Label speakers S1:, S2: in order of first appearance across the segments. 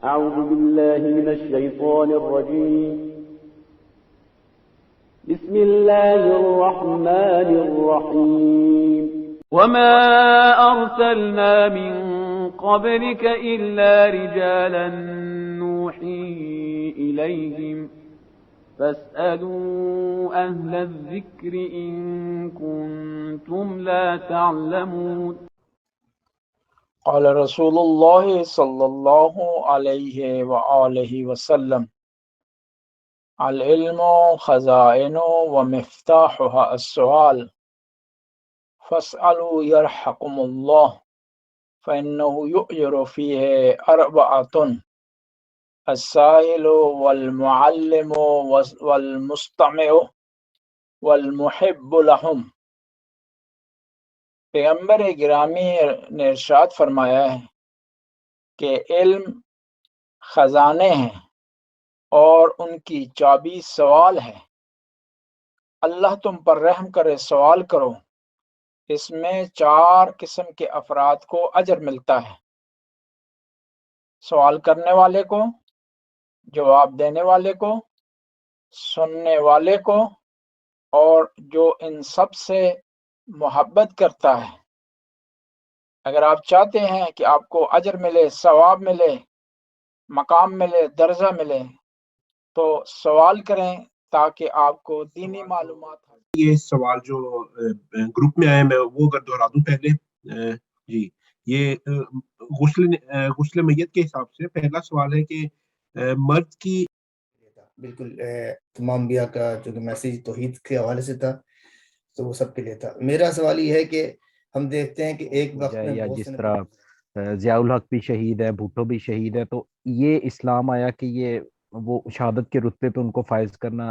S1: أعوذ بالله من الشيطان الرجيم بسم الله الرحمن الرحيم وما أرسلنا من قبلك إلا رجالا نوحي إليهم فاسألوا أهل الذكر إن كنتم لا تعلمون
S2: قال رسول اللہ صلی اللہ علیہ وآلہ وسلم العلم خزائن ومفتاحها السؤال فاسألوا يرحقم الله فإنه يؤجر فيه أربعة السائل والمعلم والمستمع والمحب لهم۔ پیغمبر گرامی نے ارشاد فرمایا ہے کہ علم خزانے ہیں اور ان کی چابی سوال ہے۔ اللہ تم پر رحم کرے، سوال کرو، اس میں 4 قسم کے افراد کو اجر ملتا ہے: سوال کرنے والے کو، جواب دینے والے کو، سننے والے کو، اور جو ان سب سے محبت کرتا ہے۔ اگر آپ چاہتے ہیں کہ آپ کو اجر ملے، ثواب ملے، مقام ملے، درجہ ملے، تو سوال کریں تاکہ آپ کو دینی معلومات ہو۔
S3: یہ سوال جو گروپ میں آئے میں وہ اگر دہرا دوں پہلے، جی یہ غسل میت کے حساب سے پہلا سوال ہے کہ مرد کی بالکل تمام انبیاء کا جو کہ میسیج توحید کے حوالے سے تھا تو وہ سب کے لیے تھا۔ میرا سوال یہ ہے کہ ہم دیکھتے ہیں کہ ایک وقت میں
S4: یا
S3: بہت
S4: جس
S3: سے
S4: طرح ضیاء الحق بھی شہید ہے، بھٹو بھی شہید ہے، تو یہ اسلام آیا کہ یہ وہ شہادت کے رتبے پہ ان کو فائز کرنا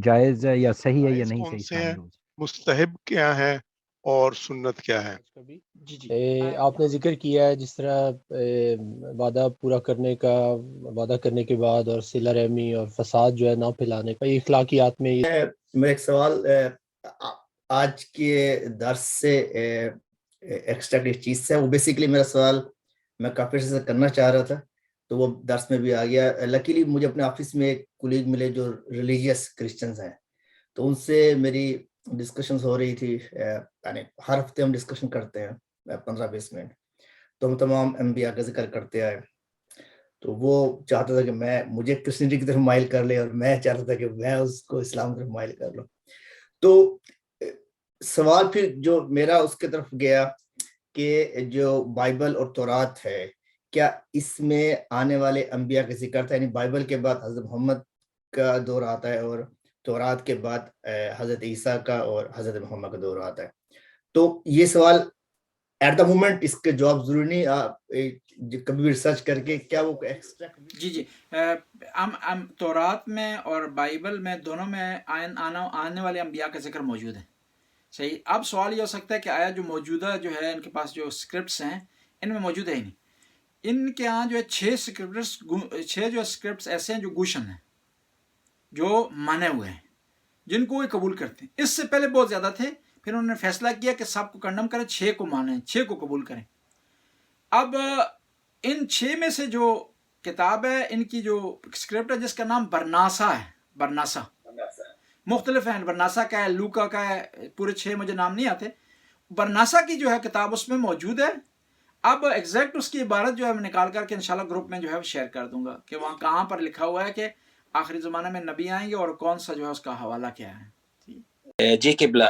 S4: جائز ہے یا صحیح ہے یا نہیں
S5: کون
S4: صحیح
S5: سے ہیں،
S4: اسلامی روز؟
S5: مستحب کیا ہے اور سنت کیا ہے؟
S6: آپ نے ذکر کیا ہے جس طرح وعدہ پورا کرنے کا، وعدہ کرنے کے بعد، اور صلہ رحمی اور فساد جو ہے نہ پھیلانے کا، یہ اخلاقیات میں یہ
S3: میرا ایک سوال آج کے درس سے ایکسٹرا چیز سے وہ بیسیکلی میرا سوال میں کافی عرصے سے کرنا چاہ رہا تھا تو وہ درس میں بھی آ گیا۔ لکیلی مجھے اپنے آفس میں ایک کولیگ ملے جو ریلیجیس کرسچنز ہیں، تو ان سے میری ڈسکشنز ہو رہی تھی، یعنی ہر ہفتے ہم ڈسکشن کرتے ہیں 15-20 منٹ، تو ہم تمام انبیاء کا ذکر کرتے آئے۔ تو وہ چاہتا تھا کہ مجھے کرسچنٹی کی طرف مائل کر لے اور میں چاہتا تھا کہ میں اس کو اسلام کی طرف مائل کر لوں۔ تو سوال پھر جو میرا اس کی طرف گیا کہ جو بائبل اور تورات ہے، کیا اس میں آنے والے انبیاء کا ذکر تھا؟ یعنی بائبل کے بعد حضرت محمد کا دور آتا ہے اور تورات کے بعد حضرت عیسیٰ کا اور حضرت محمد کا دور آتا ہے۔ تو یہ سوال ایٹ دا مومنٹ اس کے جواب ضروری نہیں، آپ کبھی بھی ریسرچ کر کے کیا وہ ایکسٹرا
S2: جی تورات میں اور بائبل میں دونوں میں آنے والے انبیاء کا ذکر موجود ہے، صحیح۔ اب سوال یہ ہو سکتا ہے کہ آیا جو موجودہ جو ہے ان کے پاس جو اسکرپٹس ہیں ان میں موجود ہے ہی نہیں۔ ان کے ہاں جو ہے 6 اسکرپٹس ایسے ہیں جو گوشن ہیں، جو مانے ہوئے ہیں، جن کو وہ قبول کرتے ہیں۔ اس سے پہلے بہت زیادہ تھے، پھر انہوں نے فیصلہ کیا کہ سب کو کنڈم کریں، 6 کو مانیں، 6 کو قبول کریں۔ اب ان 6 میں سے جو کتاب ہے، ان کی جو اسکرپٹ ہے جس کا نام برناسا ہے، برناسا مختلف ہیں، برناسا کا ہے، لوکا کا ہے، پورے 6 مجھے نام نہیں آتے۔ برناسا کی جو ہے کتاب اس میں موجود ہے۔ اب ایگزیکٹ اس کی عبارت جو ہے میں نکال کر کے انشاءاللہ گروپ میں جو ہے شیئر کر دوں گا کہ وہاں کہاں پر لکھا ہوا ہے کہ آخری زمانے میں نبی آئیں گے اور کون سا جو ہے اس کا حوالہ کیا ہے۔
S7: جی قبلہ